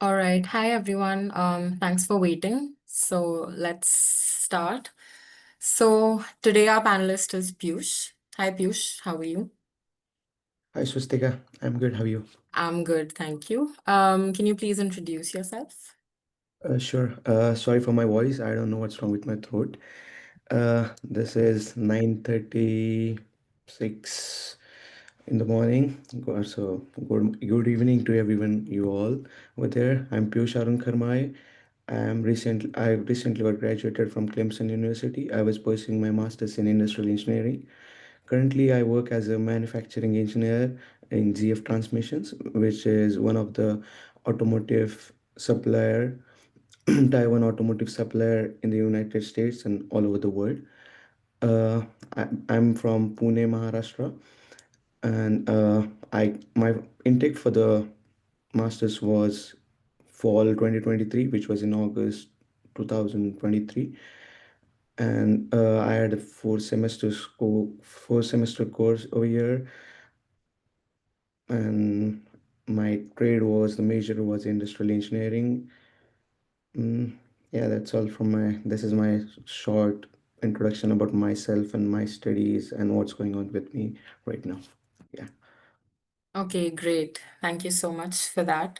All right. Hi, everyone. Thanks for waiting. So let's start. So today our panelist is Piyush. Hi, Piyush. How are you? Hi, Swastika. I'm good. How are you? I'm good, thank you. Can you please introduce yourself? Sure. Sorry for my voice. I don't know what's wrong with my throat. This is 9:36 in the morning. So good evening to everyone, you all over there. I'm Piyush Kharmale. I recently got graduated from Clemson University. I was pursuing my master's in industrial engineering. Currently, I work as a manufacturing engineer in GF Transmissions, which is one of the automotive supplier, Taiwan automotive supplier in the United States and all over the world. Uh, I'm from Pune, Maharashtra, and I my intake for the masters was fall 2023, which was in August 2023, and I had a 4 semester course over here, and my trade was the major was industrial engineering. Mm, yeah, that's all from my. This is my short introduction about myself and my studies and what's going on with me right now. Yeah, Okay, great. Thank you so much for that.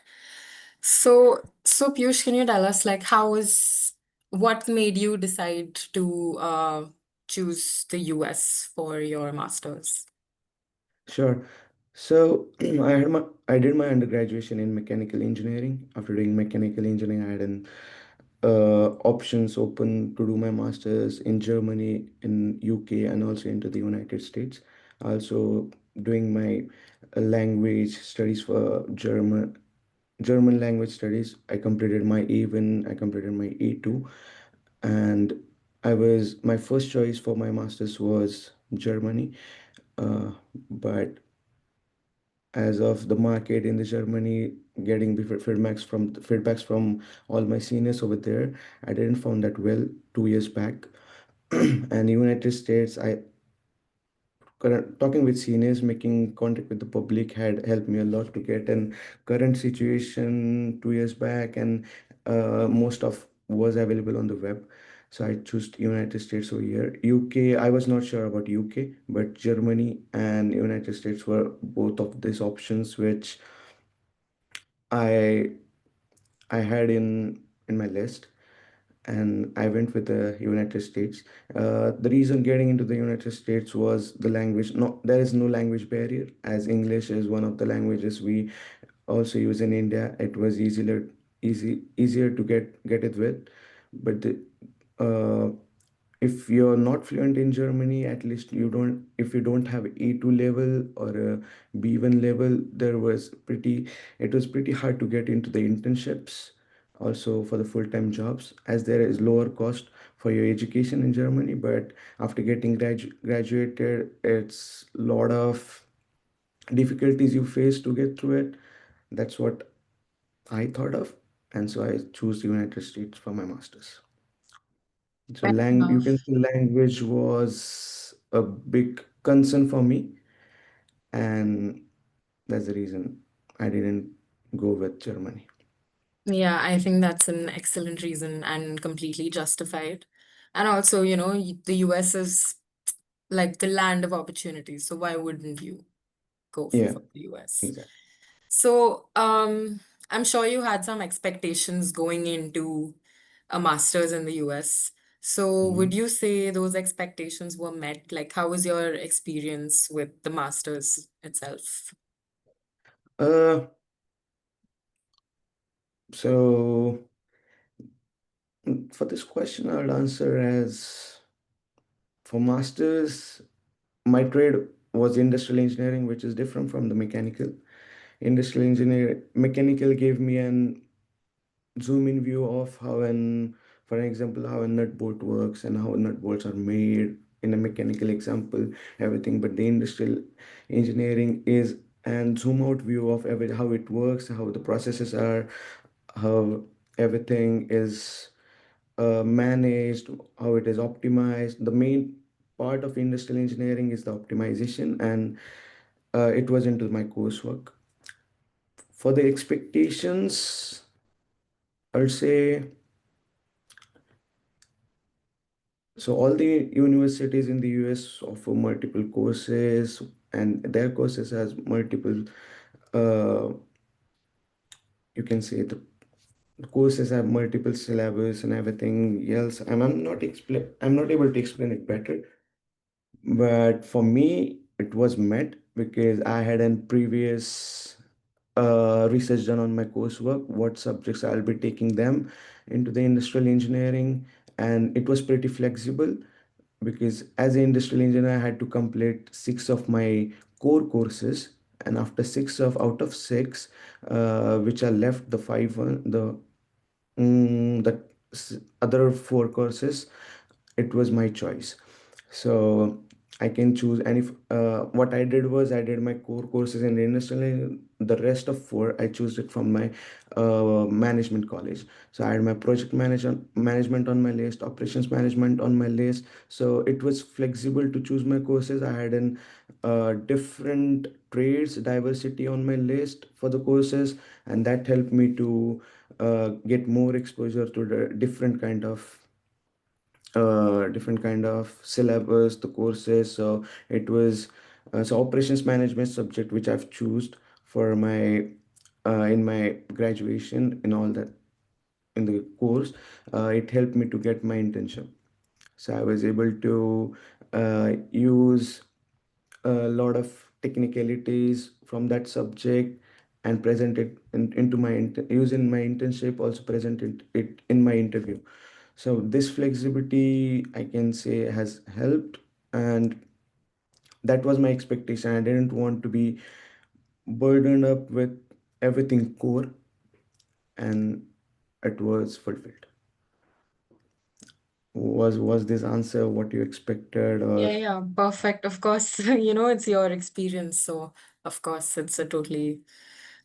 So Piyush, can you tell us what made you decide to choose the US for your master's? sure. So I did my undergraduation in mechanical engineering. After doing mechanical engineering, I had an options open to do my masters in Germany, in UK, and also into the United States. Also doing my language studies for German language studies. I completed my A1, I completed my A2, and my first choice for my masters was Germany. But as of the market in the Germany, getting the feedbacks from all my seniors over there, I didn't found that well 2 years back. And United States, talking with seniors, making contact with the public had helped me a lot to get an current situation 2 years back, and most of was available on the web. So I chose United States over here. UK, I was not sure about UK, but Germany and United States were both of these options which I I had in my list, and I went with the United States. The reason getting into the United States was the language. No, there is no language barrier, as English is one of the languages we also use in India. It was easier to get it with, but uh, if you're not fluent in Germany, at least you don't, if you don't have A2 level or a B1 level, it was pretty hard to get into the internships, also for the full-time jobs, as there is lower cost for your education in Germany. But after getting graduated, it's a lot of difficulties you face to get through it. That's what I thought of, and so I choose the United States for my master's. So Fair you can enough. say language was a big concern for me, and that's the reason I didn't go with Germany. Yeah, I think that's an excellent reason and completely justified. And also, the US is like the land of opportunities. So why wouldn't you go Yeah, for the US? exactly. So, I'm sure you had some expectations going into a master's in the US. So, would Mhm. you say those expectations were met? Like, how was your experience with the master's itself? Uh, so for this question, I would answer as for masters, my trade was industrial engineering, which is different from the mechanical. Mechanical gave me an zoom in view of for example, how a nut bolt works and how nut bolts are made in a mechanical example, everything. But the industrial engineering is an zoom out view of how it works, how the processes are, how everything is managed, how it is optimized. The main part of industrial engineering is the optimization, and it was into my coursework. For the expectations, I'll say, so all the universities in the US offer multiple courses, and their courses has multiple, uh, you can say the courses have multiple syllabus and everything else. I'm not able to explain it better. But for me, it was met because I had a previous research done on my coursework, what subjects I'll be taking them into the industrial engineering, and it was pretty flexible because as an industrial engineer, I had to complete six of my core courses, and after six of out of six, which are left, the five one, the other four courses, it was my choice. So I can choose any. What I did was I did my core courses in industrial. The rest of four I chose it from my management college. So I had my management on my list, operations management on my list. So it was flexible to choose my courses. I had an different trades diversity on my list for the courses, and that helped me to get more exposure to the different kind of syllabus, the courses. So it was so operations management subject which I've chosen for my in my graduation in all that in the course. It helped me to get my internship. So I was able to use a lot of technicalities from that subject and present it into my use in my internship, also presented it in my interview. So this flexibility, I can say, has helped, and that was my expectation. I didn't want to be burdened up with everything core, and it was fulfilled. Was this answer what you expected, or? Yeah, yeah, perfect. Of course, it's your experience, so of course it's a totally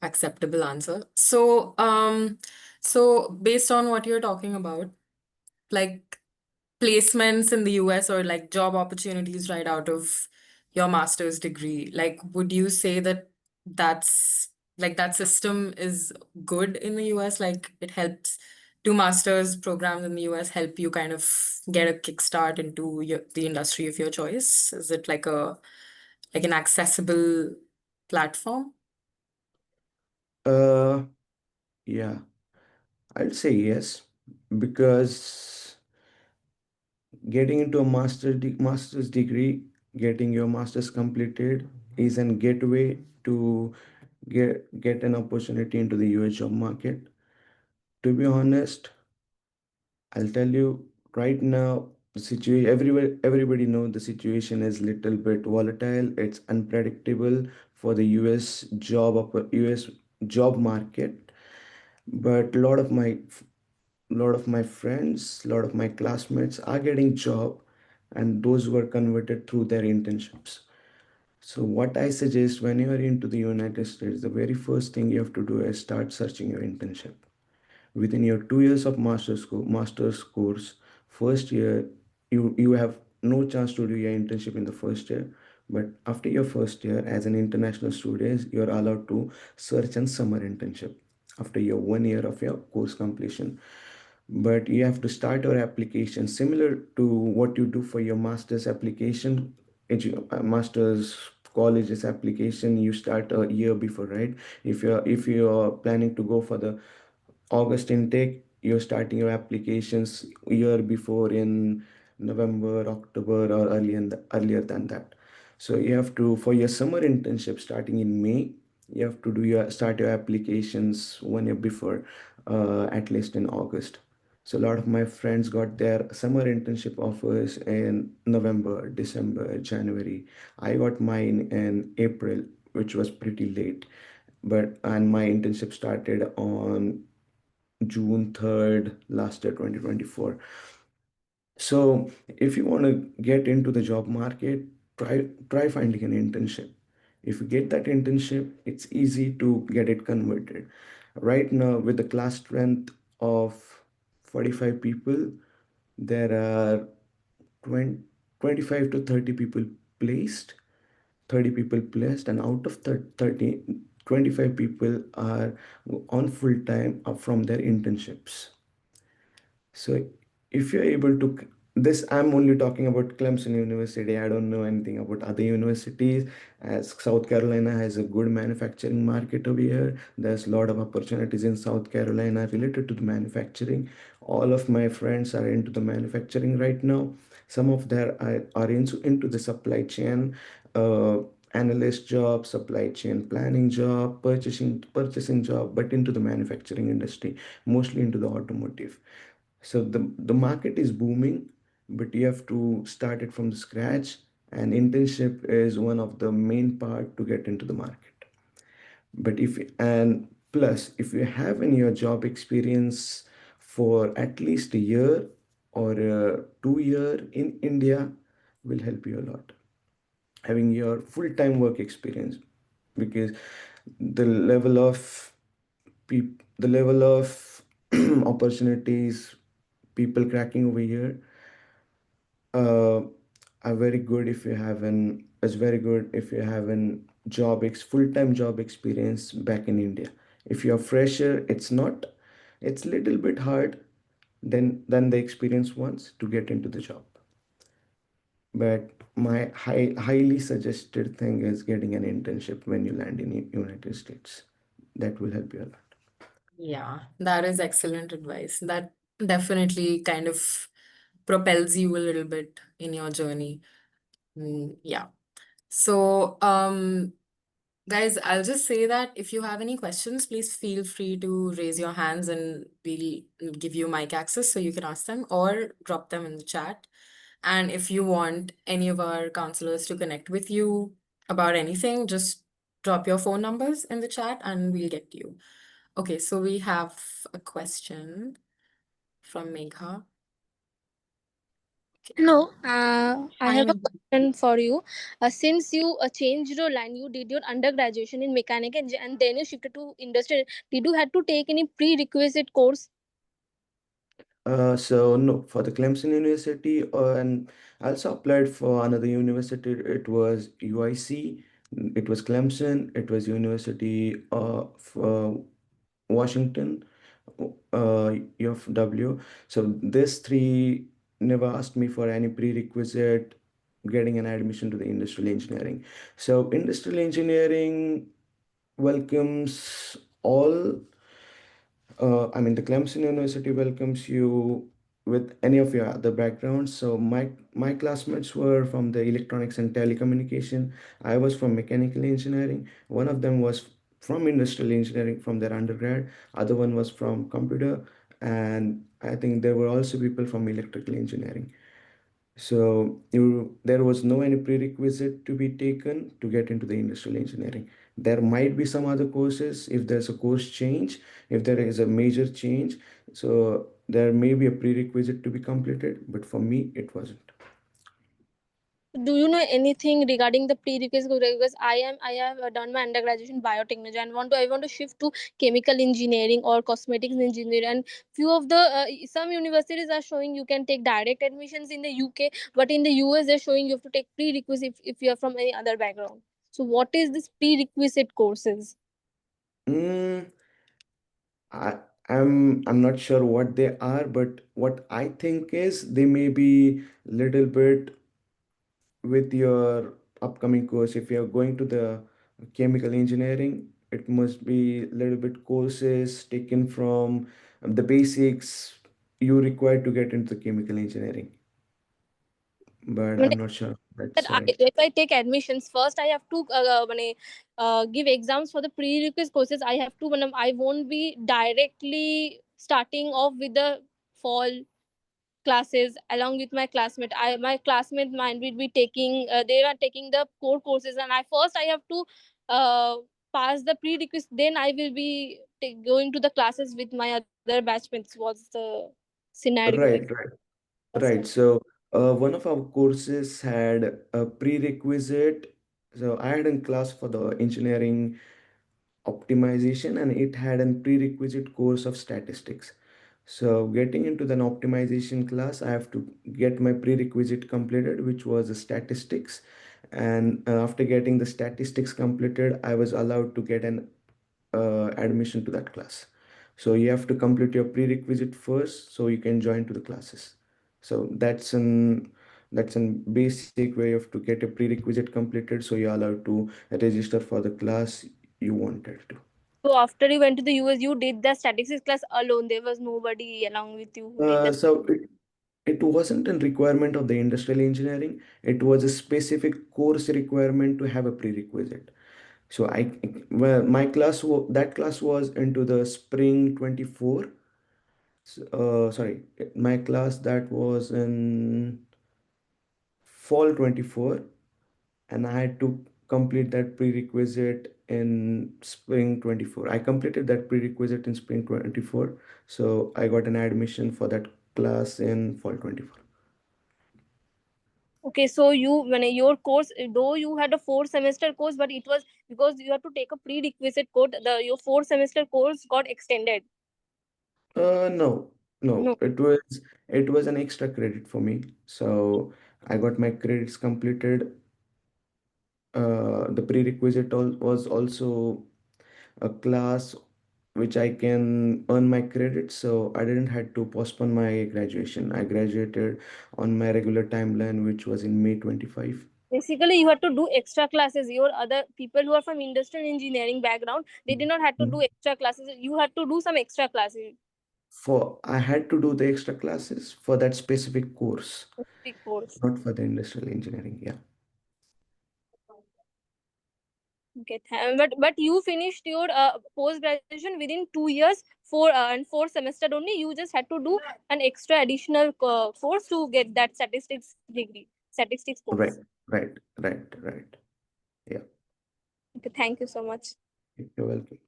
acceptable answer. So based on what you're talking about, like placements in the US or like job opportunities right out of your master's degree, like would you say that that's like that system is good in the US? Like it helps, do master's programs in the US help you kind of get a kickstart into the industry of your choice? Is it like an accessible platform? uh yeah, I'd say yes, because getting into a master's degree, getting your master's completed is a gateway to get an opportunity into the US job market. To be honest, I'll tell you right now, the situation everybody know the situation is little bit volatile. It's unpredictable for the US job market. But a lot of my friends, a lot of my classmates are getting job, and those were converted through their internships. So what I suggest, when you are into the United States, the very first thing you have to do is start searching your internship. Within your 2 years of master's course, first year, you have no chance to do your internship in the first year. But after your first year, as an international student, you're allowed to search a summer internship after your 1 year of your course completion. But you have to start your application similar to what you do for your master's application, master's college's application. You start a year before, right? If you're planning to go for the August intake, you're starting your applications year before in November, October, or earlier than that. So you have to, for your summer internship starting in May, you have to start your applications 1 year before, at least in August. So a lot of my friends got their summer internship offers in November, December, January. I got mine in April, which was pretty late. And my internship started on June 3rd, last year, 2024. So if you want to get into the job market, try finding an internship. If you get that internship, it's easy to get it converted. Right now, with the class strength of 45 people, there are 20, 25 to 30 people placed, 30 people placed, and out of 30, 25 people are on full time from their internships. So if you're able to, this I'm only talking about Clemson University. I don't know anything about other universities. As South Carolina has a good manufacturing market over here, there's a lot of opportunities in South Carolina related to the manufacturing. All of my friends are into the manufacturing right now. Some of them are into the supply chain, uh, analyst job, supply chain planning job, purchasing job, but into the manufacturing industry, mostly into the automotive. So the market is booming, but you have to start it from the scratch. And internship is one of the main part to get into the market. But and plus, if you have in your job experience for at least a year or 2 year in India will help you a lot. Having your full-time work experience, because the level of the level of opportunities people cracking over here uh, are very good if you have an is very good if you have an full-time job experience back in India. If you're fresher, it's little bit hard than the experience ones to get into the job. But my highly suggested thing is getting an internship when you land in United States. That will help you a lot. Yeah, that is excellent advice. That definitely kind of propels you a little bit in your journey. Yeah. So, guys, I'll just say that if you have any questions, please feel free to raise your hands and we'll give you mic access so you can ask them or drop them in the chat. And if you want any of our counselors to connect with you about anything, just drop your phone numbers in the chat and we'll get to you. Okay, so we have a question from Megha. Okay. No, I Hi, have a Megha. question for you. Since you changed your line, you did your undergraduation in mechanical and then you shifted to industry. Did you had to take any prerequisite course? So no, for the Clemson University, and I also applied for another university. It was UIC, it was Clemson, it was University of Washington, U of W. So these three never asked me for any prerequisite getting an admission to the industrial engineering. So industrial engineering welcomes all I mean, the Clemson University welcomes you with any of your other backgrounds. So my classmates were from the electronics and telecommunication. I was from mechanical engineering. One of them was from industrial engineering from their undergrad. Other one was from computer, and I think there were also people from electrical engineering. So there was no any prerequisite to be taken to get into the industrial engineering. There might be some other courses if there's a course change, if there is a major change. So there may be a prerequisite to be completed, but for me, it wasn't. Do you know anything regarding the prerequisite? Because I have done my undergraduate in biotechnology and I want to shift to chemical engineering or cosmetics engineering. And few of the some universities are showing you can take direct admissions in the UK, but in the US they're showing you have to take prerequisite if you are from any other background. So what is this prerequisite courses? Mm, I, I'm not sure what they are, but what I think is they may be little bit with your upcoming course. If you're going to the chemical engineering, it must be a little bit courses taken from the basics you require to get into the chemical engineering, but I'm not sure That that's right. if I take admissions, first I have to give exams for the prerequisite courses. I have to, I won't be directly starting off with the fall classes along with my classmate. My classmate might be taking, they are taking the core courses, and I have to uh, pass the prerequisite. Then I will be going to the classes with my other batchmates. Was the scenario Right, right, last right. time? So one of our courses had a prerequisite. So I had a class for the engineering optimization, and it had a prerequisite course of statistics. So getting into the optimization class, I have to get my prerequisite completed, which was the statistics. And after getting the statistics completed, I was allowed to get an admission to that class. So you have to complete your prerequisite first so you can join to the classes. So that's an basic way of to get a prerequisite completed so you're allowed to register for the class you wanted to. So after you went to the US, you did the statistics class alone. There was nobody along with you who did the. So it wasn't a requirement of the industrial engineering. It was a specific course requirement to have a prerequisite. So well, that class was into the spring 24. Sorry, my class that was in fall 24, and I had to complete that prerequisite in spring 24. I completed that prerequisite in spring 24, so I got an admission for that class in fall 24. Okay, so when your course, though you had a 4 semester course, but it was because you had to take a prerequisite course. Your 4 semester course got extended. No, no, No. it was an extra credit for me. So I got my credits completed. The prerequisite was also a class which I can earn my credits, so I didn't had to postpone my graduation. I graduated on my regular timeline, which was in May 25. Basically, you had to do extra classes. Your other people who are from industrial engineering background, they did not have to do Mhm. extra classes. You had to do some extra classes. For I had to do the extra classes for that specific course, Big course. not for the industrial engineering. Yeah. Okay, but you finished your post graduation within 2 years, 4 semester only. You just had to do an extra additional course to get that statistics degree, statistics Right, course. right, right, right. Yeah. Okay, thank you so much. You're welcome.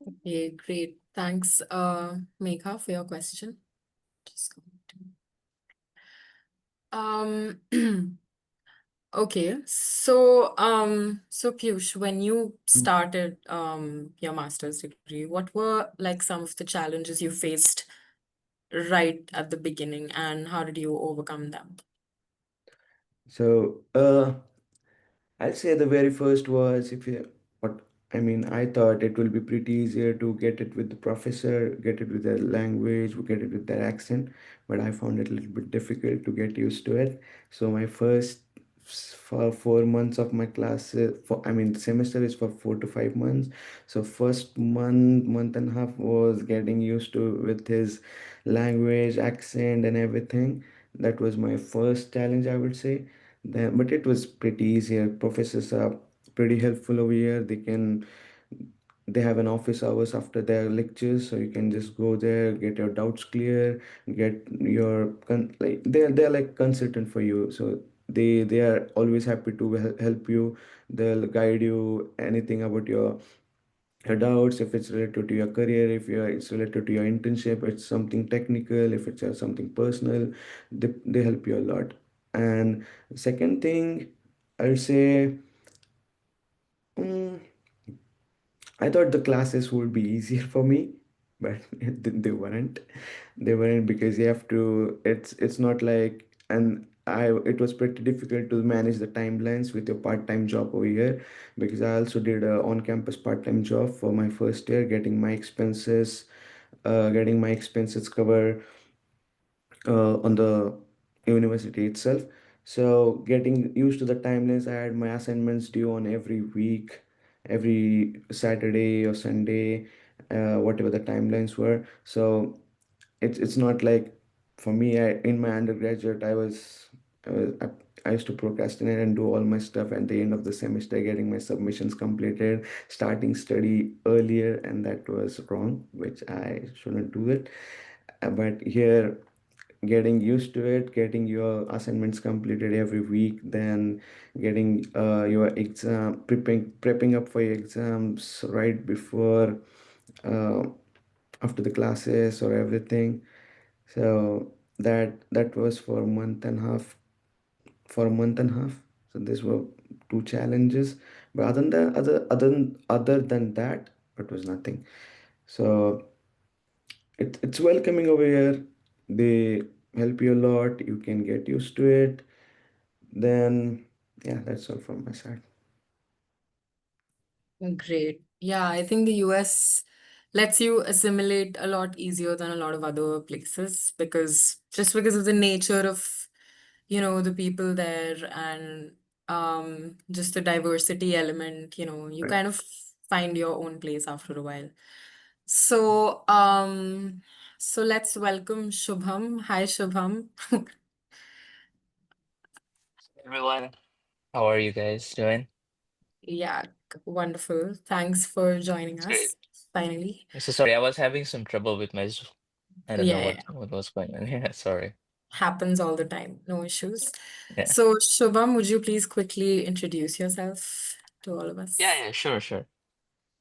Okay, great. Thanks, Megha, for your question. Just going to... Okay, so Piyush, when you started your master's degree, what were like some of the challenges you faced right at the beginning, and how did you overcome them? So, I'll say the very first was if you what I mean, I thought it will be pretty easier to get it with the professor, get it with their language, get it with their accent, but I found it a little bit difficult to get used to it. So my first for 4 months of my class, the semester is for 4 to 5 months. So first month and a half was getting used to with his language, accent, and everything. That was my first challenge, I would say. But it was pretty easier. Professors are pretty helpful over here. They have an office hours after their lectures, so you can just go there, get your doubts clear, get your like they're like consultant for you. So they are always happy to help you. They'll guide you anything about your doubts, if it's related to your career, if it's related to your internship, it's something technical, if it's something personal, they help you a lot. And second thing, I'll say, mm, I thought the classes would be easier for me, but they weren't. They weren't because you have to. It's not like and I. It was pretty difficult to manage the timelines with your part-time job over here because I also did a on-campus part-time job for my first year, getting my expenses covered on the university itself. So getting used to the timelines, I had my assignments due on every week, every Saturday or Sunday, whatever the timelines were. So it's not like for me. In my undergraduate, I used to procrastinate and do all my stuff at the end of the semester, getting my submissions completed, starting study earlier, and that was wrong, which I shouldn't do it. But here getting used to it, getting your assignments completed every week, then getting your exam, prepping up for your exams right before, uh, after the classes or everything. So that was for a month and a half. For a month and a half. So these were two challenges. But other than that, it was nothing. So it's welcoming over here. They help you a lot. You can get used to it. Then yeah, that's all from my side. Great. Yeah, I think the US lets you assimilate a lot easier than a lot of other places because just because of the nature of, the people there and just the diversity element, you Right. kind of find your own place after a while. So, so let's welcome Shubham. Hi, Shubham. Everyone, how are you guys doing? Yeah, wonderful. Thanks for joining It's great. us finally. I'm so sorry, I was having some trouble with my Zoom. I don't know Yeah, what was going on. Yeah, sorry. happens all the time, no issues. Yeah. So, Shubham, would you please quickly introduce yourself to all of Yeah, us? yeah, sure, sure.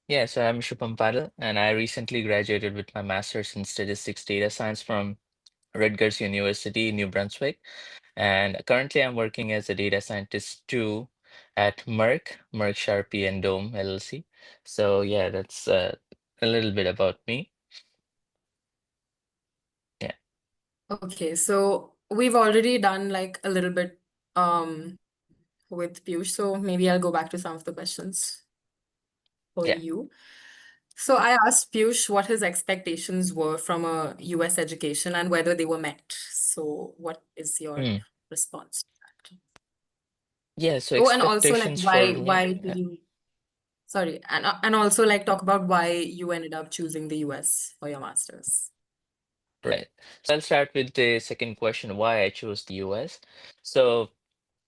Yeah, so I'm Shubham Patil, and I recently graduated with my master's in statistics data science from Rutgers University, New Brunswick. And currently I'm working as a data scientist too at Merck Sharpie and Dome LLC. So yeah, that's a little bit about me. Yeah. Okay, so we've already done like a little bit with Piyush, so maybe I'll go back to some of the questions for Yeah. you. So I asked Piyush what his expectations were from a US education and whether they were met. So what is your Mm. response to that? Yeah, so Oh, and also like expectations for why me. did you sorry, and also like talk about why you ended up choosing the US for your master's. Right. So I'll start with the second question, why I chose the US. So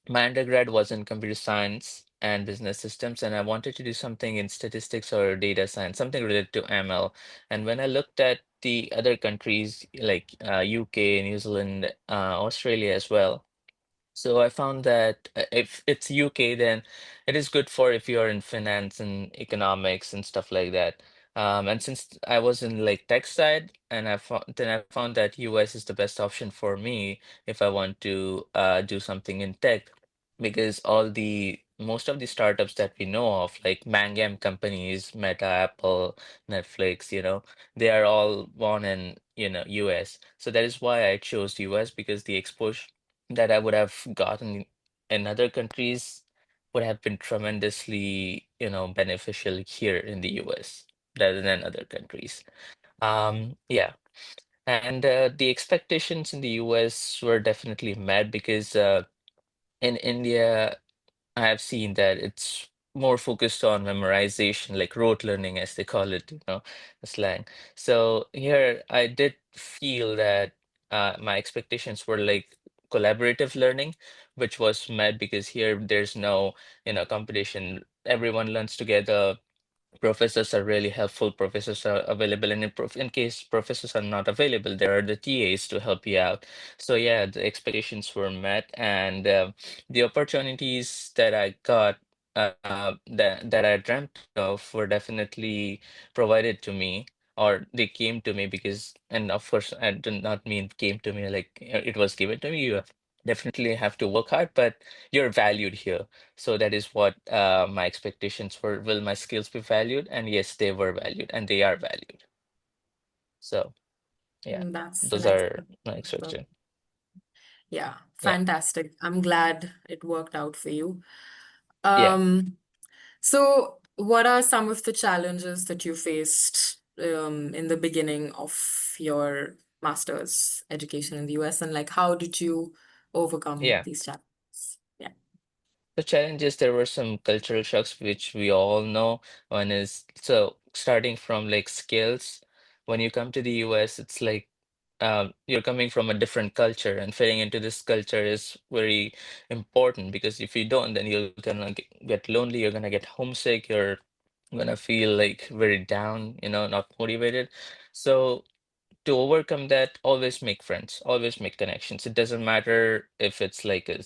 my undergrad was in computer science and business systems, and I wanted to do something in statistics or data science, something related to ML. And when I looked at the other countries like UK, New Zealand, Australia as well, so I found that if it's UK, then it is good for if you're in finance and economics and stuff like that. And since I was in like tech side, and I found that US is the best option for me if I want to do something in tech, because most of the startups that we know of, like Mangam companies, Meta, Apple, Netflix, they are all born in US. So that is why I chose US because the exposure that I would have gotten in other countries would have been tremendously, beneficial here in the US rather than other countries. Yeah. And the expectations in the US were definitely met because in India, I have seen that it's more focused on memorization, like rote learning, as they call it, slang. So here, I did feel that my expectations were like collaborative learning, which was met because here there's no, competition. Everyone learns together. Professors are really helpful. Professors are available, and in case professors are not available, there are the TAs to help you out. So yeah, the expectations were met, and the opportunities that I got, that I dreamt of, were definitely provided to me, or they came to me because, and of course, I do not mean came to me like it was given to me. You definitely have to work hard, but you're valued here. So that is what my expectations were. Will my skills be valued? And yes, they were valued and they are valued. So yeah, That's those an are excellent my answer. expectations. Yeah, Yeah, fantastic. I'm glad it worked out for you. yeah, Um, so what are some of the challenges that you faced in the beginning of your master's education in the US, and like how did you overcome yeah. these challenges? Yeah. The challenges, there were some cultural shocks, which we all know. One is, so starting from like skills, when you come to the US, it's like you're coming from a different culture, and fitting into this culture is very important because if you don't, then you're gonna get lonely, you're gonna get homesick, you're gonna feel like very down, not motivated. So to overcome that, always make friends, always make connections. It doesn't matter if it's like a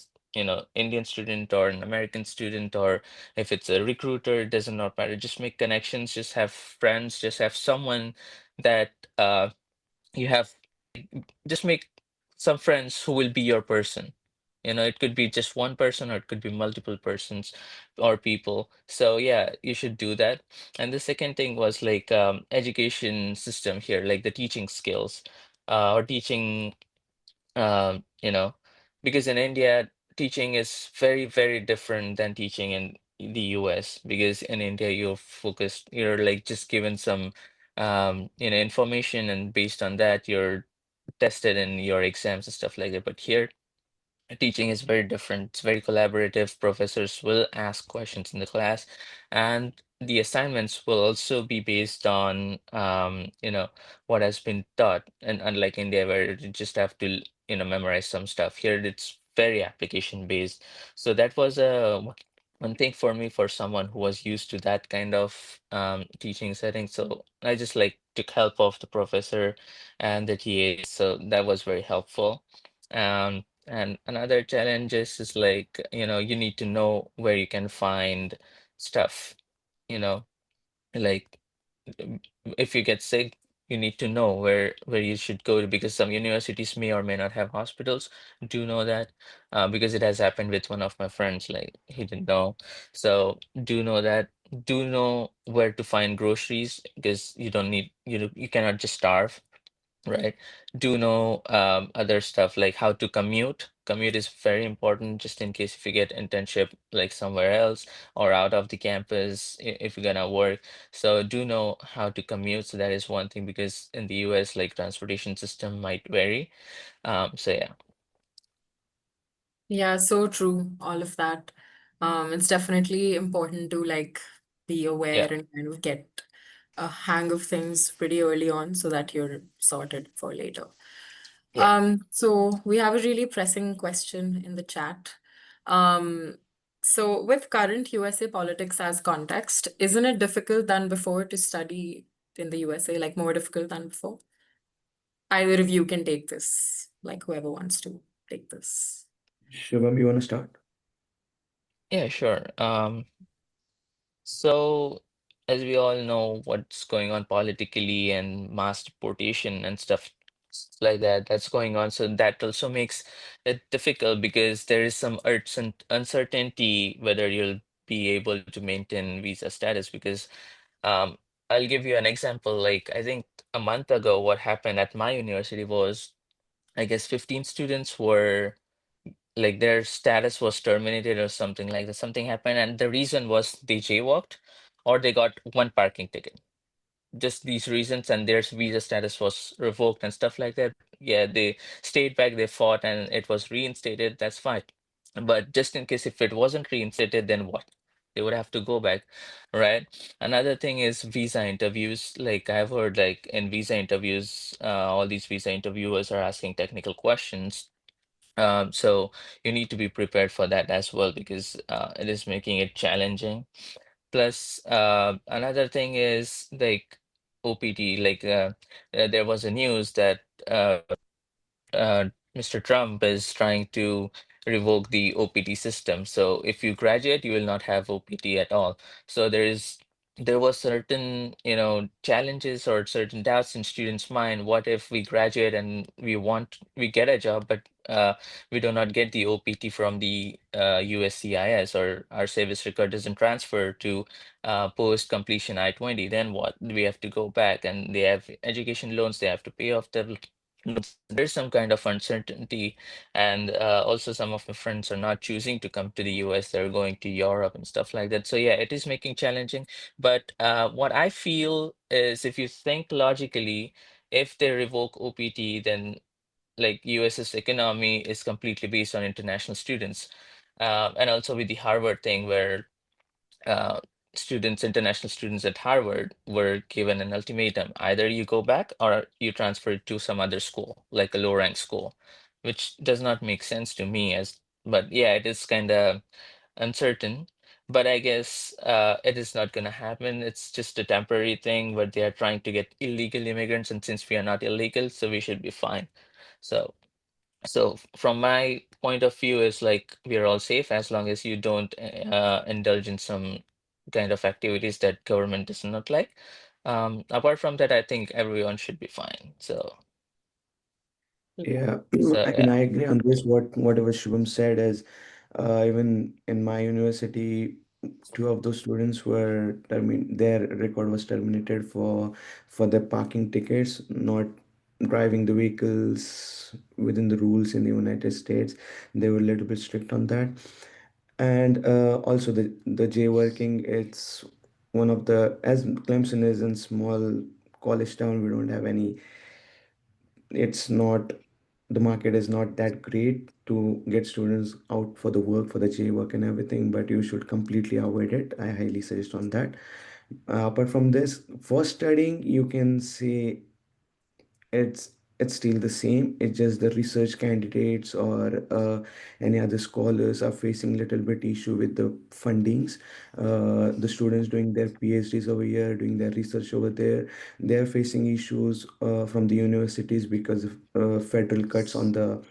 Indian student or an American student, or if it's a recruiter, it does not matter. Just make connections, just have friends, just have someone that you have, just make some friends who will be your person. It could be just one person or it could be multiple persons or people. So yeah, you should do that. And the second thing was like education system here, like the teaching skills, or teaching, because in India, teaching is very, very different than teaching in the US, because in India you're focused, you're like just given some information, and based on that you're tested in your exams and stuff like that. But here teaching is very different. It's very collaborative. Professors will ask questions in the class, and the assignments will also be based on, what has been taught. And unlike India, where you just have to, memorize some stuff, here it's very application based. So that was one thing for me, for someone who was used to that kind of teaching setting. So I just like took help of the professor and the TAs. So that was very helpful. And another challenge is like, you need to know where you can find stuff, you know, like um, if you get sick, you need to know where you should go to, because some universities may or may not have hospitals. Do know that, because it has happened with one of my friends, like he didn't know. So do know that. Do know where to find groceries, because you don't need, you cannot just starve. Right. Do know other stuff like how to commute. Commute is very important, just in case if you get internship like somewhere else or out of the campus, if you're gonna work. So do know how to commute. So that is one thing, because in the US, like transportation system might vary. So yeah. Yeah, so true, all of that. It's definitely important to like be aware Yeah. and kind of get a hang of things pretty early on so that you're sorted for later. Yeah. So we have a really pressing question in the chat. Um, so with current USA politics as context, isn't it difficult than before to study in the USA, like more difficult than before? Either of you can take this, like whoever wants to take this. Shubham, you want to start? Yeah, sure. So, as we all know, what's going on politically and mass deportation and stuff like that, that's going on. So that also makes it difficult, because there is some uncertainty whether you'll be able to maintain visa status. Because um, I'll give you an example. Like, I think a month ago, what happened at my university was, I guess, 15 students were, like, their status was terminated or something like that. Something happened, and the reason was they jaywalked or they got one parking ticket. Just these reasons, and their visa status was revoked and stuff like that. Yeah, they stayed back, they fought, and it was reinstated. That's fine. But just in case if it wasn't reinstated, then what? They would have to go back, right? Another thing is visa interviews. Like, I've heard, like in visa interviews, all these visa interviewers are asking technical questions, so you need to be prepared for that as well, because it is making it challenging. Plus, another thing is like OPT. Like, there was a news that uh, Mr. Trump is trying to revoke the OPT system. So if you graduate, you will not have OPT at all. So there was certain, challenges or certain doubts in students' mind. What if we graduate and we get a job, but we do not get the OPT from the USCIS, or our service record doesn't transfer to post completion I-20? Then what? We have to go back, and they have education loans. They have to pay off the loans. There's some kind of uncertainty, and also some of my friends are not choosing to come to the US. They're going to Europe and stuff like that. So yeah, it is making challenging. But what I feel is, if you think logically, if they revoke OPT, then like US's economy is completely based on international students. And also with the Harvard thing, where uh, international students at Harvard were given an ultimatum: either you go back or you transfer it to some other school, like a low rank school, which does not make sense to me. But yeah, it is kind of uncertain. But I guess it is not going to happen. It's just a temporary thing where they are trying to get illegal immigrants, and since we are not illegal, so we should be fine. So from my point of view, is like we are all safe as long as you don't indulge in some kind of activities that government does not like. Apart from that, I think everyone should be fine. Yeah, So I yeah. agree on this. Whatever Shubham said is, even in my university, two of those students were their record was terminated for their parking tickets, not driving the vehicles within the rules in the United States. They were a little bit strict on that. And also the jaywalking, it's one of the, as Clemson is in small college town, we don't have any, it's not, the market is not that great to get students out for the work, for the J work and everything, but you should completely avoid it. I highly suggest on that. Apart from this, for studying, you can say it's it's still the same. It's just the research candidates or any other scholars are facing little bit issue with the fundings. The students doing their PhDs over here, doing their research over there, they are facing issues from the universities because of federal cuts on the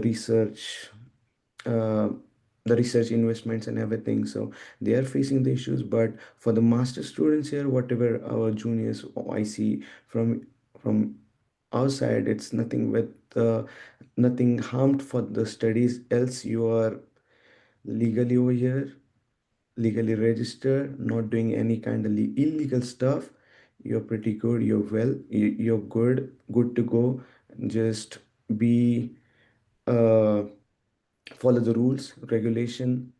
research, uh, the research investments and everything. So they are facing the issues. But for the master students here, whatever our juniors, I see from our side, it's nothing with nothing harmed for the studies. Else you are legally over here, legally registered, not doing any kind of illegal stuff. You're pretty good. You're well. You're good to go. Just be uh follow the rules, regulation,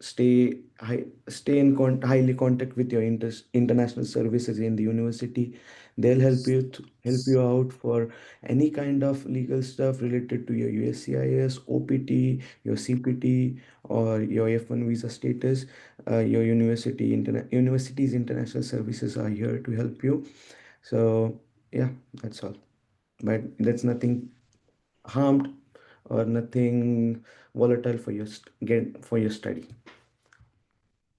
stay in highly contact with your international services in the university. They'll help you out for any kind of legal stuff related to your USCIS, OPT, your CPT, or your F1 visa status. Your university's international services are here to help you. So yeah, that's all. But that's nothing harmed or nothing volatile for your get for your study.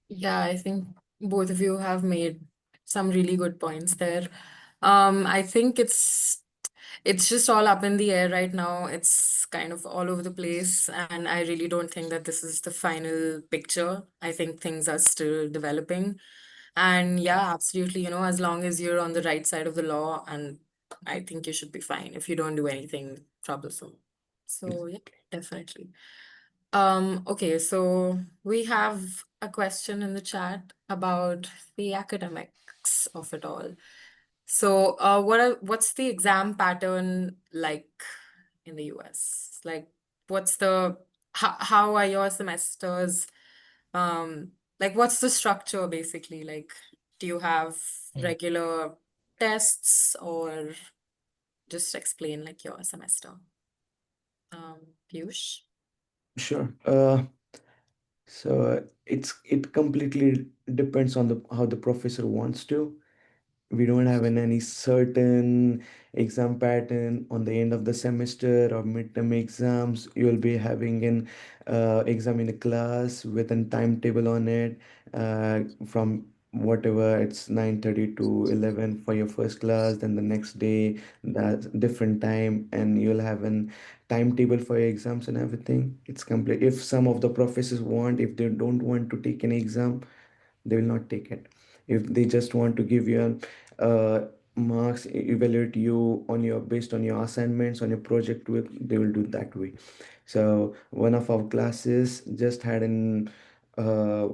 Yeah, I think both of you have made some really good points there. I think it's just all up in the air right now. It's kind of all over the place, and I really don't think that this is the final picture. I think things are still developing. And yeah, absolutely, as long as you're on the right side of the law, and I think you should be fine if you don't do anything troublesome. So yeah, definitely. Okay, so we have a question in the chat about the academics of it all. So, what's the exam pattern like in the US? Like, what's the how are your semesters? Like, what's the structure basically? Like, do you have Mm. regular tests or just explain like your semester? Piyush? Sure. So it completely depends on the how the professor wants to. We don't have any certain exam pattern on the end of the semester or midterm exams. You'll be having an exam in a class with a timetable on it, from whatever it's 9:30 to 11 for your first class. Then the next day, that's different time, and you'll have an timetable for your exams and everything. It's complete. If some of the professors want, if they don't want to take an exam, they will not take it. If they just want to give you marks, evaluate you on your based on your assignments on your project work, they will do that way. So one of our classes just had an uh,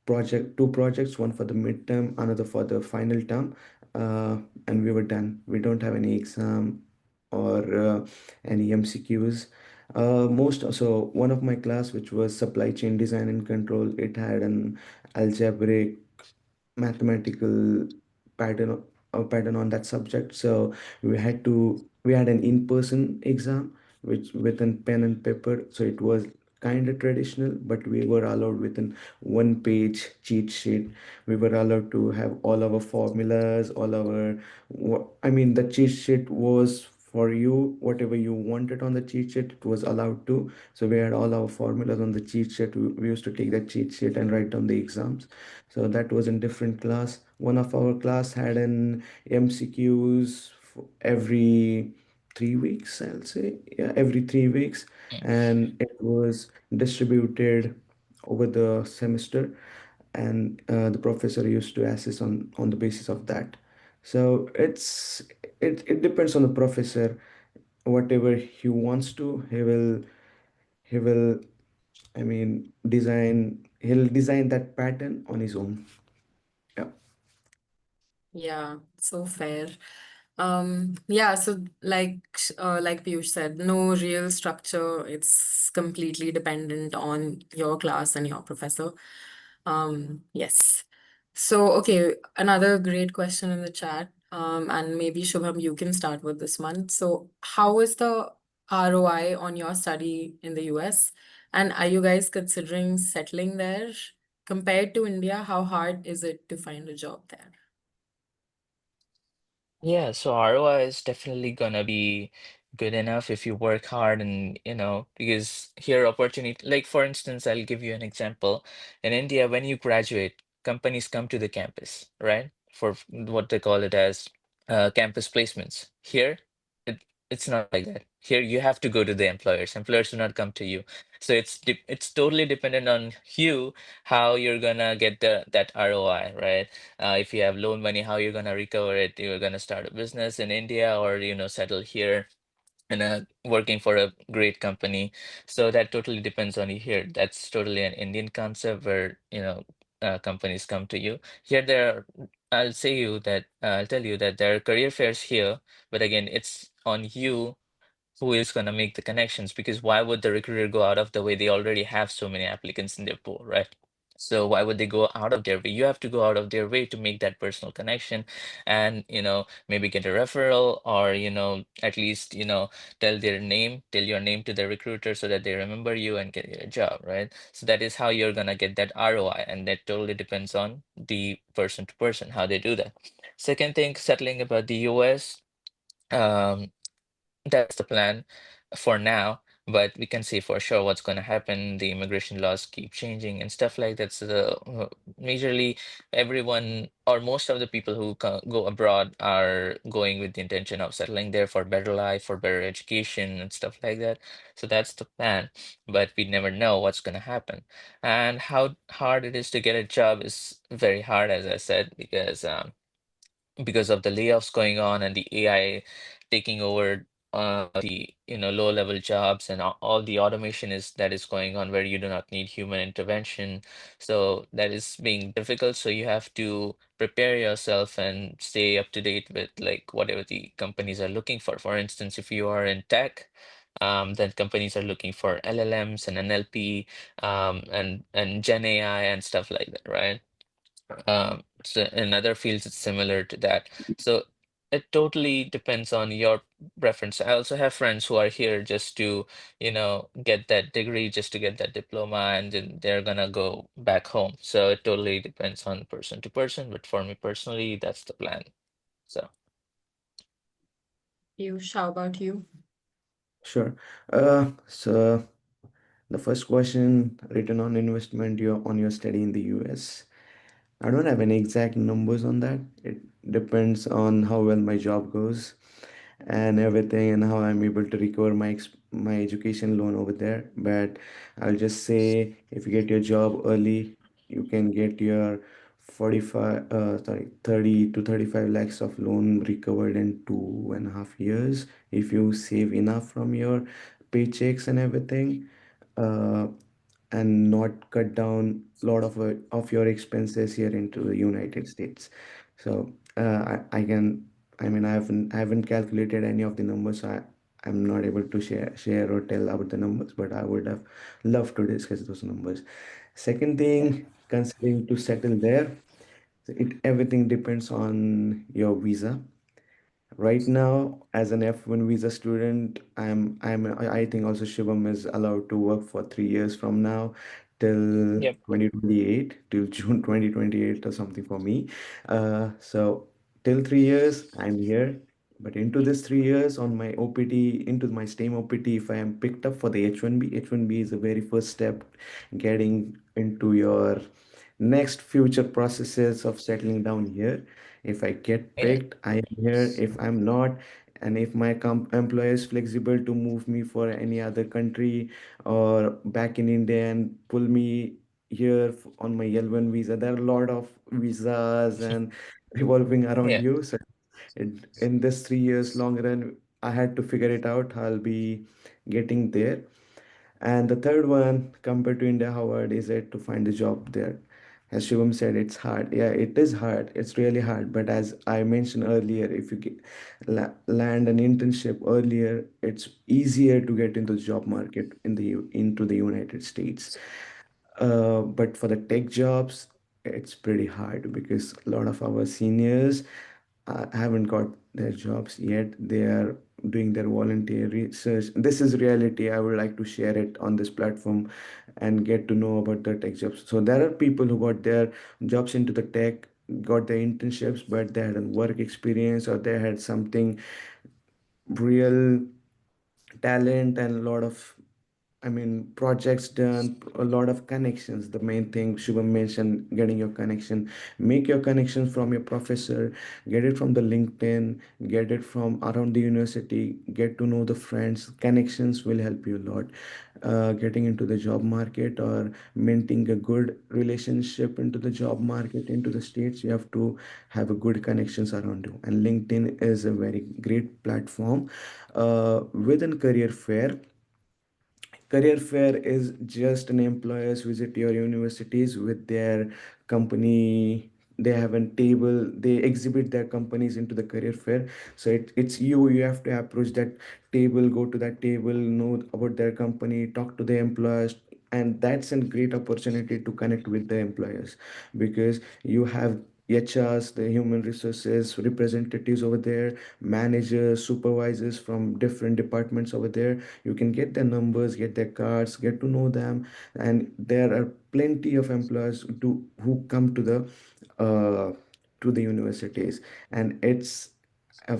two projects, one for the midterm, another for the final term, uh, and we were done. We don't have any exam or any MCQs. Most so one of my class, which was supply chain design and control, it had an algebraic mathematical pattern pattern on that subject. So we had an in-person exam which with a pen and paper. So it was kind of traditional, but we were allowed within one page cheat sheet. We were allowed to have all our formulas, all our I mean the cheat sheet was for you, whatever you wanted on the cheat sheet, it was allowed to. So we had all our formulas on the cheat sheet. We used to take that cheat sheet and write down the exams. So that was in different class. One of our class had an MCQs every 3 weeks, I'll say. Yeah, every 3 weeks. Mm. And it was distributed over the semester. And the professor used to assess on the basis of that. So it depends on the professor. Whatever he wants to, he will, I mean, he'll design that pattern on his own. Yeah. Yeah, so fair. Yeah, so like Piyush said, no real structure. It's completely dependent on your class and your professor. Yes. So, okay, another great question in the chat. And maybe Shubham, you can start with this one. So, how is the ROI on your study in the US? And are you guys considering settling there? Compared to India, how hard is it to find a job there? Yeah, so ROI is definitely gonna be good enough if you work hard and because here opportunity, like for instance, I'll give you an example. In India, when you graduate, companies come to the campus, right? For what they call it as campus placements. Here, it, it's not like that. Here you have to go to the employers. Employers do not come to you. So it's totally dependent on you how you're gonna get that ROI, right? If you have loan money, how you're gonna recover it? You're gonna start a business in India or settle here and working for a great company. So that totally depends on you here. That's totally an Indian concept where companies come to you. Here there are, I'll tell you that there are career fairs here, but again, it's on you who is going to make the connections, because why would the recruiter go out of the way? They already have so many applicants in their pool, right? So why would they go out of their way? You have to go out of their way to make that personal connection and, maybe get a referral or, at least, tell your name to the recruiter so that they remember you and get you a job, right? So that is how you're gonna get that ROI, and that totally depends on the person to person, how they do that. Second thing, settling about the US. Um, that's the plan for now, but we can see for sure what's going to happen. The immigration laws keep changing and stuff like that. So majorly everyone or most of the people who go abroad are going with the intention of settling there for better life, for better education and stuff like that. So that's the plan, but we never know what's going to happen. And how hard it is to get a job is very hard, as I said, because of the layoffs going on and the AI taking over the low level jobs, and all the automation is that is going on where you do not need human intervention. So that is being difficult. So you have to prepare yourself and stay up to date with like whatever the companies are looking for. For instance, if you are in tech, then companies are looking for LLMs and NLP, and Gen AI and stuff like that, right? So in other fields, it's similar to that. So it totally depends on your preference. I also have friends who are here just to, get that degree, just to get that diploma, and then they're gonna go back home. So it totally depends on person to person. But for me personally, that's the plan. So Piyush, how about you? Sure. So the first question, return on investment on your study in the US. I don't have any exact numbers on that. It depends on how well my job goes and everything, and how I'm able to recover my education loan over there. But I'll just say if you get your job early, you can get your 30 to 35 lakhs of loan recovered in 2.5 years if you save enough from your paychecks and everything. Uh, and not cut down a lot of your expenses here into the United States. So I can, I mean, I haven't calculated any of the numbers. So I'm not able to share or tell about the numbers, but I would have loved to discuss those numbers. Second thing, considering to settle there, everything depends on your visa. Right now, as an F1 visa student, I think also Shubham is allowed to work for 3 years from now till yep, 2028, till June 2028 or something for me. So till 3 years, I'm here. But into this 3 years on my OPT, into my STEM OPT, if I am picked up for the H1B, H1B is the very first step getting into your next future processes of settling down here. If I get yeah, picked, I am here. If I'm not, and if my employer is flexible to move me for any other country or back in India and pull me here on my L1 visa, there are a lot of visas and revolving around yeah, you. So in this 3 years long run, I had to figure it out. I'll be getting there. And the third one, compared to India, how hard is it to find a job there? As Shivam said, it's hard. Yeah, it is hard. It's really hard. But as I mentioned earlier, if you land an internship earlier, it's easier to get into the job market into the United States. But for the tech jobs, it's pretty hard because a lot of our seniors haven't got their jobs yet. They are doing their volunteer research. This is reality. I would like to share it on this platform and get to know about the tech jobs. So there are people who got their jobs into the tech, got their internships, but they had a work experience or they had something real talent and a lot of, I mean, projects done, a lot of connections. The main thing Shubham mentioned, getting your connection. Make your connections from your professor, get it from the LinkedIn, get it from around the university, get to know the friends. Connections will help you a lot. Getting into the job market or maintaining a good relationship into the job market, into the states, you have to have a good connections around you. And LinkedIn is a very great platform. Within career fair, career fair is just an employers visit your universities with their company. They have a table, they exhibit their companies into the career fair. So it's you have to approach that table, go to that table, know about their company, talk to the employers. And that's a great opportunity to connect with the employers because you have HRs, the human resources representatives over there, managers, supervisors from different departments over there. You can get their numbers, get their cards, get to know them. And there are plenty of employers who come uh, to the universities. And it's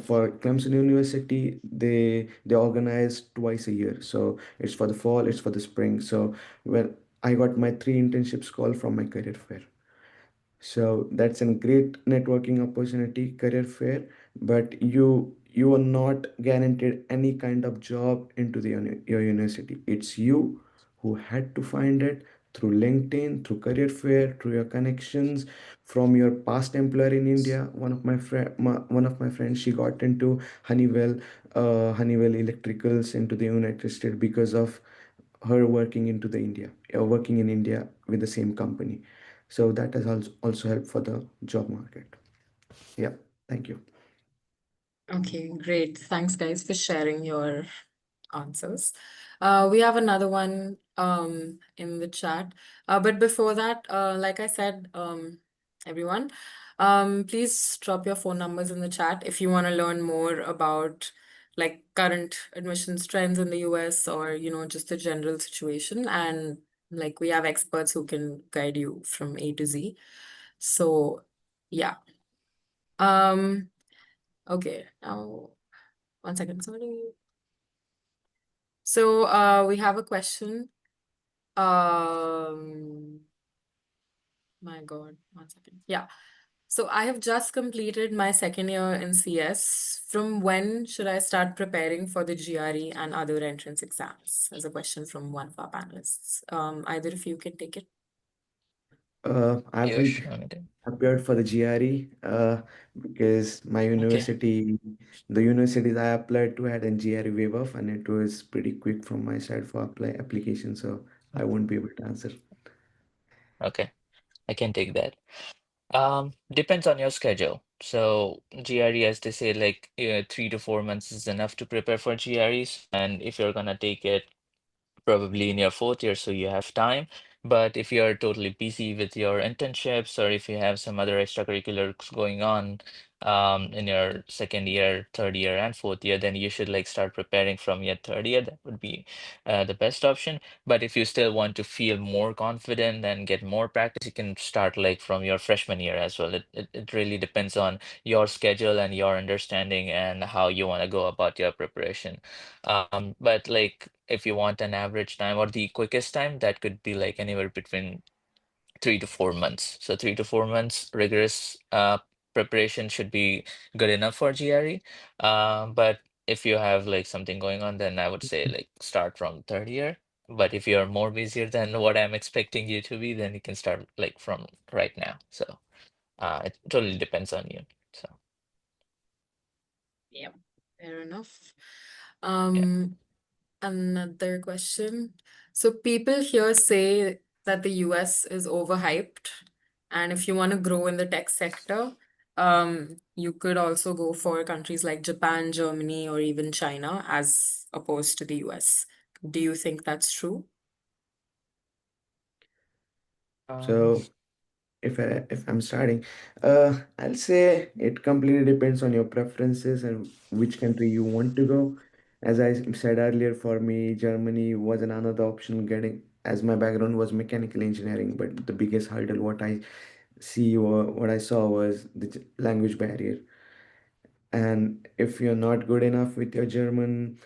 for Clemson University, they organize twice a year. So it's for the fall, it's for the spring. So when I got my three internships call from my career fair. So that's a great networking opportunity, career fair, but you are not guaranteed any kind of job into your university. It's you who had to find it through LinkedIn, through career fair, through your connections, from your past employer in India. One of my friends, she got into Honeywell Electricals into the United States because of her working in India with the same company. So that has also helped for the job market. Yeah, thank you. Okay, great. Thanks, guys, for sharing your answers. We have another one in the chat. But before that, like I said, everyone, please drop your phone numbers in the chat if you want to learn more about like current admissions trends in the US or, just the general situation. And like we have experts who can guide you from A to Z. So yeah. Um, okay, now 1 second, sorry. So we have a question. Um, my God, 1 second. Yeah. So I have just completed my second year in CS. From when should I start preparing for the GRE and other entrance exams? As a question from one of our panelists. Either of you can take it. I haven't Piyush, you want me to? appeared for the GRE because Okay. the universities I applied to had a GRE waiver off and it was pretty quick from my side for application. So I won't be able to answer. Okay, I can take that. Depends on your schedule. So GRE, as they say, like 3 to 4 months is enough to prepare for GREs, and if you're gonna take it probably in your fourth year, so you have time. But if you're totally busy with your internships or if you have some other extracurriculars going on in your second year, third year, and fourth year, then you should like start preparing from your third year. That would be the best option. But if you still want to feel more confident and get more practice, you can start like from your freshman year as well. It really depends on your schedule and your understanding and how you want to go about your preparation. But like if you want an average time or the quickest time, that could be like anywhere between 3 to 4 months. So 3 to 4 months rigorous preparation should be good enough for GRE. But if you have like something going on, then I would say like start from third year. But if you're more busier than what I'm expecting you to be, then you can start like from right now. So it totally depends on you. So Yeah, fair enough. yeah. Um, Another question. So people here say that the US is overhyped. And if you want to grow in the tech sector, you could also go for countries like Japan, Germany, or even China as opposed to the US. Do you think that's true? Um, So if I'm starting, I'll say it completely depends on your preferences and which country you want to go. As I said earlier, for me, Germany was another option getting, as my background was mechanical engineering, but the biggest hurdle what I see or what I saw was the language barrier. And if you're not good enough with your German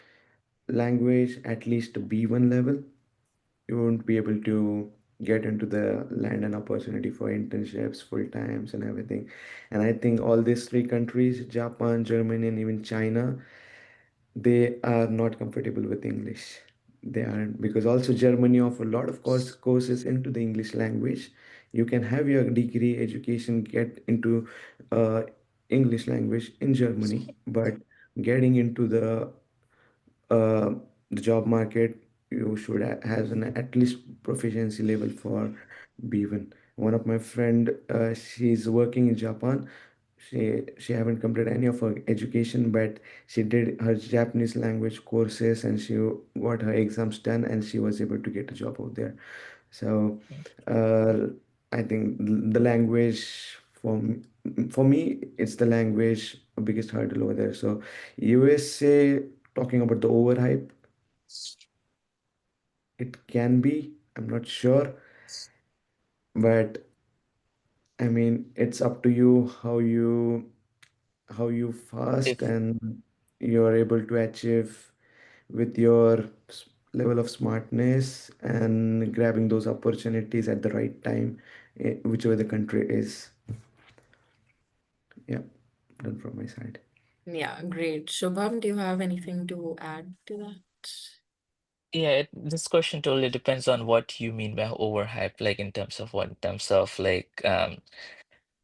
language, at least B1 level, you won't be able to get into the land and opportunity for internships, full times, and everything. And I think all these three countries, Japan, Germany, and even China, they are not comfortable with English. They aren't, because also Germany offer a lot of courses into the English language. You can have your degree education get into uh, English language in Germany, but getting into uh, the job market, you should has an at least proficiency level for B1. One of my friend, she's working in Japan. She haven't completed any of her education, but she did her Japanese language courses and she got her exams done and she was able to get a job out there. So uh, I think the language for me, it's the language biggest hurdle over there. So USA, talking about the overhype, it can be. I'm not sure, but I mean, it's up to you how you fast if and you're able to achieve with your level of smartness and grabbing those opportunities at the right time, whichever the country is. Yeah, done from my side. Yeah, great. Shubham, do you have anything to add to that? yeah, this question totally depends on what you mean by overhyped, like in terms of what, in terms of like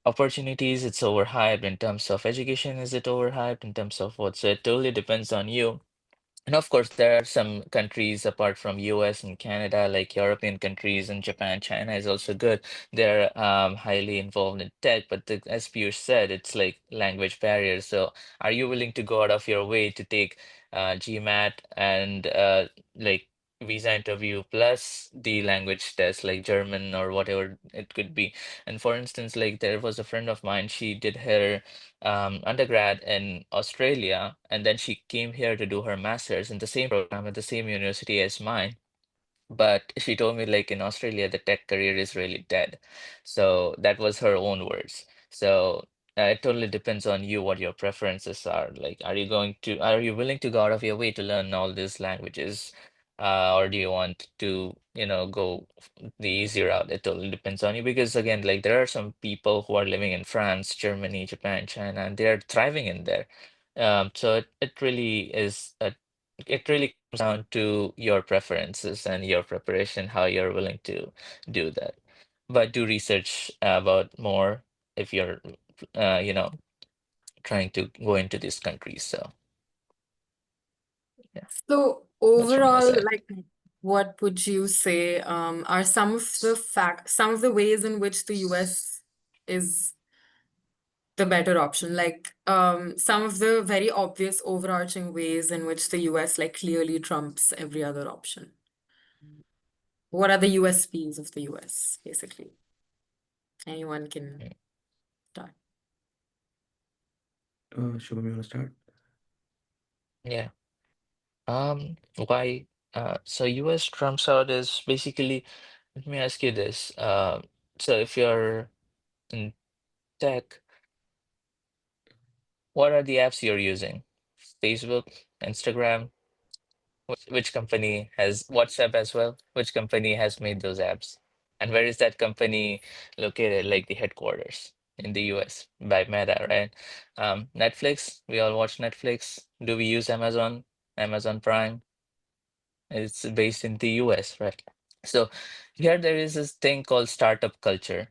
opportunities, it's overhyped. In terms of education, is it overhyped? In terms of what? So it totally depends on you. And of course, there are some countries apart from US and Canada, like European countries and Japan, China is also good. They're highly involved in tech, but as Piyush said, it's like language barriers. So are you willing to go out of your way to take GMAT and like visa interview plus the language test, like German or whatever it could be? And for instance, like there was a friend of mine, she did her undergrad in Australia, and then she came here to do her master's in the same program at the same university as mine. But she told me, like in Australia, the tech career is really dead. So that was her own words. So it totally depends on you what your preferences are. Like, are you willing to go out of your way to learn all these languages? Or do you want to, go the easy route? It totally depends on you because again, like there are some people who are living in France, Germany, Japan, China, and they are thriving in there. So it really is it really comes down to your preferences and your preparation, how you're willing to do that. But do research about more if you're, uh, you know, trying to go into these countries. So yeah, So that's from my overall, side. like, what would you say are some of the ways in which the US is the better option? Like, some of the very obvious overarching ways in which the US like clearly trumps every other option. What are the USPs of the US, basically? Anyone can Mm, start. Shubham, you want to start? yeah. Why? So US trumps out is basically, let me ask you this. So if you're in tech, what are the apps you're using? Facebook, Instagram? Which company has WhatsApp as well? Which company has made those apps? And where is that company located, like the headquarters in the US by Meta, right? Netflix, we all watch Netflix. Do we use Amazon? Amazon Prime? It's based in the US, right? So here there is this thing called startup culture,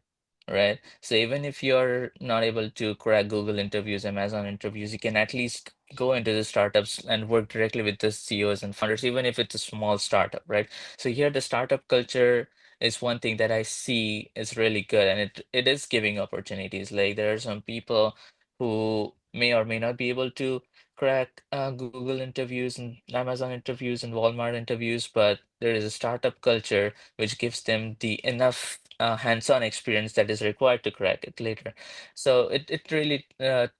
right? So even if you're not able to crack Google interviews, Amazon interviews, you can at least go into the startups and work directly with the CEOs and founders, even if it's a small startup, right? So here the startup culture is one thing that I see is really good, and it is giving opportunities. Like there are some people who may or may not be able to crack Google interviews and Amazon interviews and Walmart interviews, but there is a startup culture which gives them the enough hands-on experience that is required to crack it later. So it really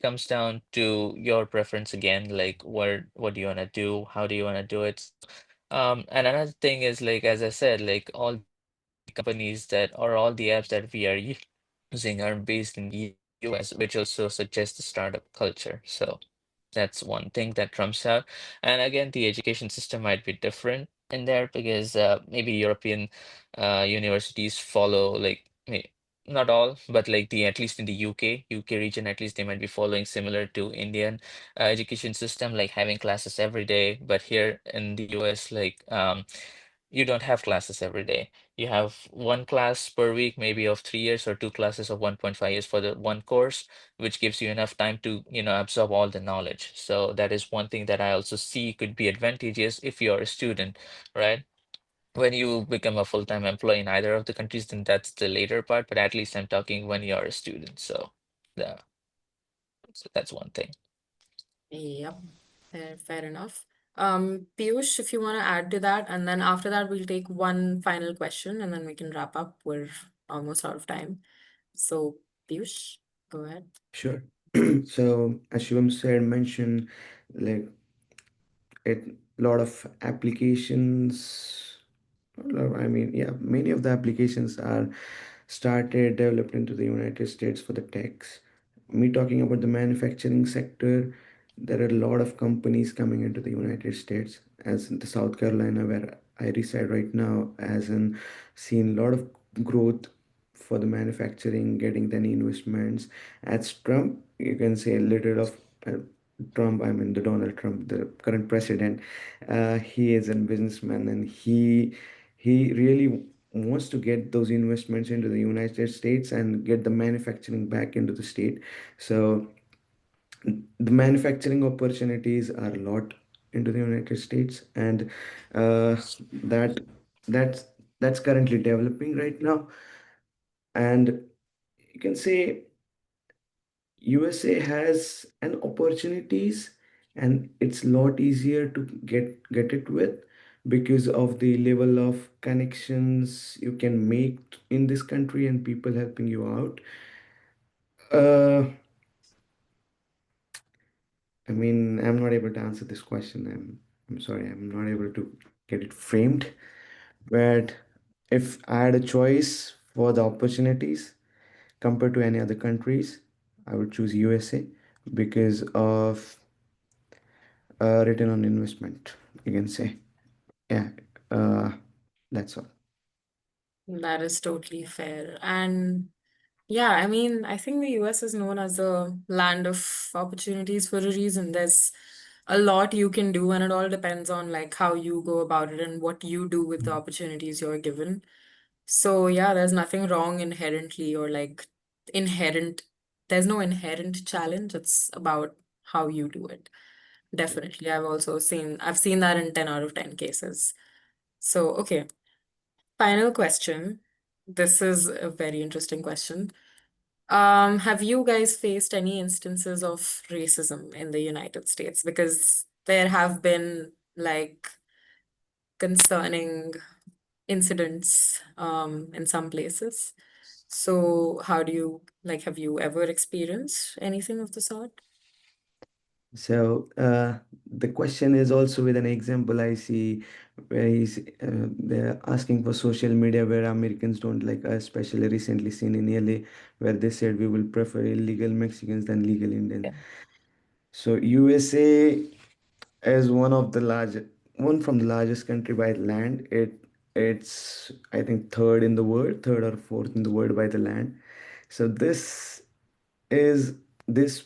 comes down to your preference again, like what do you want to do, how do you want to do it. And another thing is like as I said, like all the companies that or all the apps that we are using are based in US, which also suggests the startup culture. So that's one thing that trumps out. And again, the education system might be different in there because maybe European universities follow like not all, but like the at least in the UK region, at least they might be following similar to Indian education system, like having classes every day. But here in the US, like you don't have classes every day. You have one class per week, maybe of 3 years, or two classes of 1.5 years for the one course, which gives you enough time to, absorb all the knowledge. So that is one thing that I also see could be advantageous if you're a student, right? When you become a full-time employee in either of the countries, then that's the later part, but at least I'm talking when you're a student. Yeah, so that's one thing. Yep, fair enough. Piyush, if you want to add to that, and then after that, we'll take one final question and then we can wrap up. We're almost out of time. So, Piyush, go ahead. Sure. So as Shivam said, mentioned like it lot of applications. I mean, yeah, many of the applications are started developed into the United States for the techs. Me talking about the manufacturing sector, there are a lot of companies coming into the United States, as in the South Carolina where I reside right now, as in seen a lot of growth for the manufacturing, getting the investments. As Trump, you can say a little of Trump, I mean the Donald Trump, the current president, he is a businessman and he really wants to get those investments into the United States and get the manufacturing back into the state. So the manufacturing opportunities are a lot into the United States, and that that's that's currently developing right now. And you can say USA has an opportunities, and it's a lot easier to get it with because of the level of connections you can make in this country and people helping you out. Uh, I mean, I'm not able to answer this question. I'm sorry, I'm not able to get it framed. But if I had a choice for the opportunities compared to any other countries, I would choose USA because of return on investment, you can say. Yeah, uh, that's all. That is totally fair. And yeah, I mean, I think the US is known as a land of opportunities for a reason. There's a lot you can do, and it all depends on like how you go about it and what you do with the opportunities you're given. So yeah, there's nothing wrong inherently or like inherent, there's no inherent challenge. It's about how you do it. Definitely. I've seen that in 10 out of 10 cases. So, okay. Final question. This is a very interesting question. Have you guys faced any instances of racism in the United States? Because there have been like concerning incidents in some places. So how do you like have you ever experienced anything of the sort? So the question is also with an example I see where they're asking for social media where Americans don't like us, especially recently seen in LA where they said we will prefer illegal Mexicans than legal Indians. Yeah. So USA is one from the largest country by land. It's I think third in the world, third or fourth in the world by the land. So is this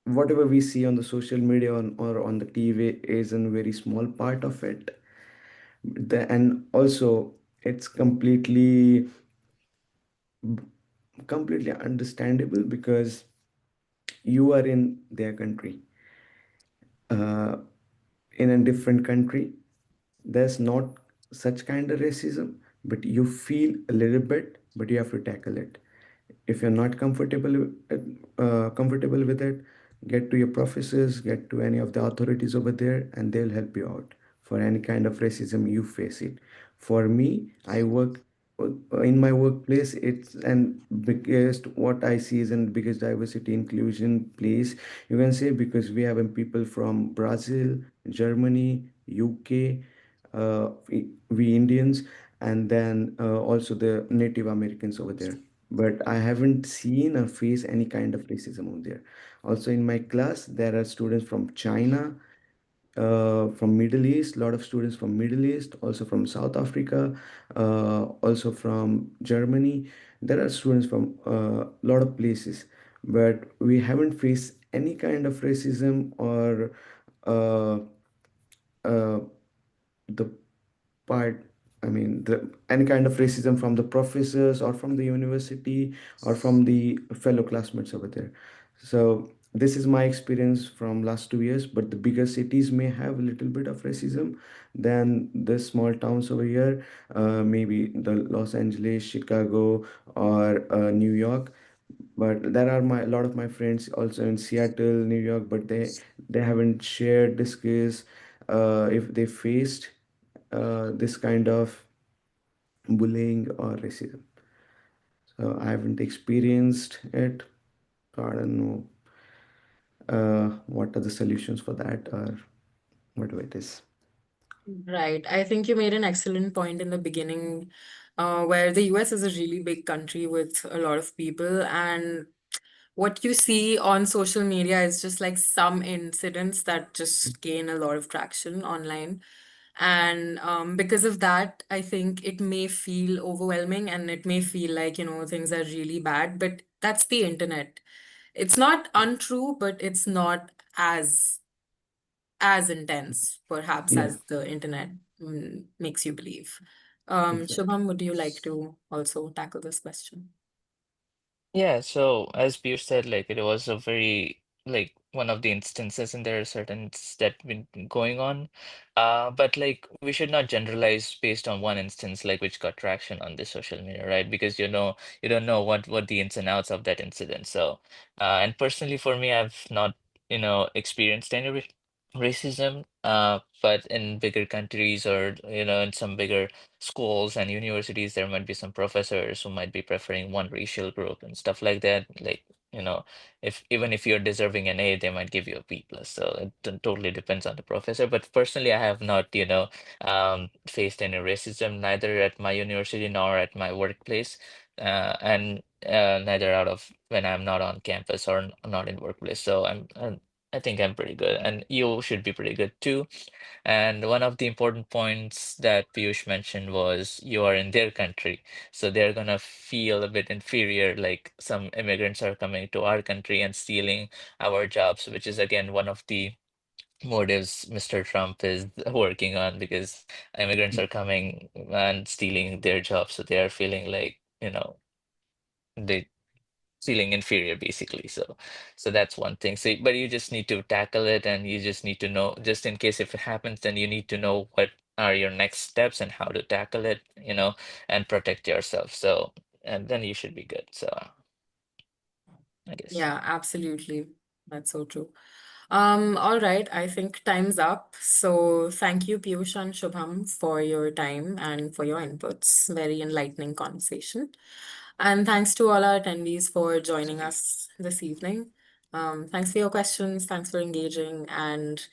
whatever we see on the social media or on the TV is a very small part of it. And also it's completely understandable because you are in their country, uh, in a different country. There's not such kind of racism, but you feel a little bit, but you have to tackle it. If you're not comfortable with it, get to your professors, get to any of the authorities over there, and they'll help you out for any kind of racism you face it. For me, I work in my workplace. It's and biggest what I see is in biggest diversity inclusion place, you can say, because we have people from Brazil, Germany, UK, we Indians, and then also the Native Americans over there. But I haven't seen or faced any kind of racism over there. Also in my class, there are students from China, from Middle East, a lot of students from Middle East, also from South Africa, also from Germany. There are students from a lot of places, but we haven't faced any kind of racism or uh, uh, the part, I mean, any kind of racism from the professors or from the university or from the fellow classmates over there. So this is my experience from last 2 years, but the bigger cities may have a little bit of racism than the small towns over here, maybe the Los Angeles, Chicago, or New York. But there are a lot of my friends also in Seattle, New York, but they haven't shared, discussed if they faced this kind of bullying or racism. So I haven't experienced it. So I don't know what are the solutions for that or whatever it is. Right. I think you made an excellent point in the beginning, where the US is a really big country with a lot of people, and what you see on social media is just like some incidents that just gain a lot of traction online. And because of that, I think it may feel overwhelming and it may feel like, things are really bad, but that's the internet. It's not untrue, but it's not as intense, perhaps, Yeah, as the internet makes you believe. exactly. Shubham, would you like to also tackle this question? Yeah, so as Piyush said, like it was a very like one of the instances, and there are certain that been going on. But like we should not generalize based on one instance, like which got traction on the social media, right? Because you don't know what the ins and outs of that incident. So, and personally for me, I've not experienced any racism. But in bigger countries or in some bigger schools and universities, there might be some professors who might be preferring one racial group and stuff like that. Like, you know, if even if you're deserving an A, they might give you a B plus. So it totally depends on the professor. But personally, I have not, faced any racism, neither at my university nor at my workplace, and neither out of when I'm not on campus or not in workplace. So I think I'm pretty good, and you should be pretty good too. And one of the important points that Piyush mentioned was you are in their country, so they're gonna feel a bit inferior, like some immigrants are coming to our country and stealing our jobs, which is again one of the motives Mr. Trump is working on because immigrants are coming and stealing their jobs, so they are feeling like, they feeling inferior basically. So that's one thing. So but you just need to tackle it, and you just need to know, just in case if it happens, then you need to know what are your next steps and how to tackle it, and protect yourself. So and then you should be good. So I guess. Yeah, absolutely. That's so true. All right, I think time's up. So thank you, Piyush and Shubham, for your time and for your inputs. Very enlightening conversation. And thanks to all our attendees for joining us this evening. Thanks for your questions. Thanks for engaging. And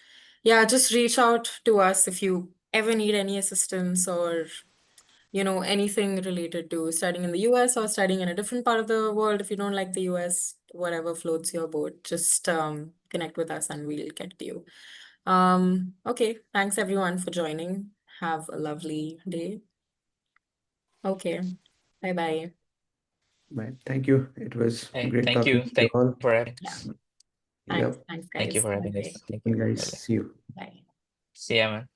yeah, just reach out to us if you ever need any assistance or anything related to studying in the US or studying in a different part of the world. If you don't like the US, whatever floats your boat, just connect with us and we'll get to you. Okay, thanks everyone for joining. Have a lovely day. Okay, bye bye. Bye. Thank you. It was Hey, great thank talking you. to you Thank you all. for having Yeah, us. thanks. Yep. Thanks, Thank you guys. for Have a having great us. Thank you. And guys, Bye bye. see you. bye. See ya, man.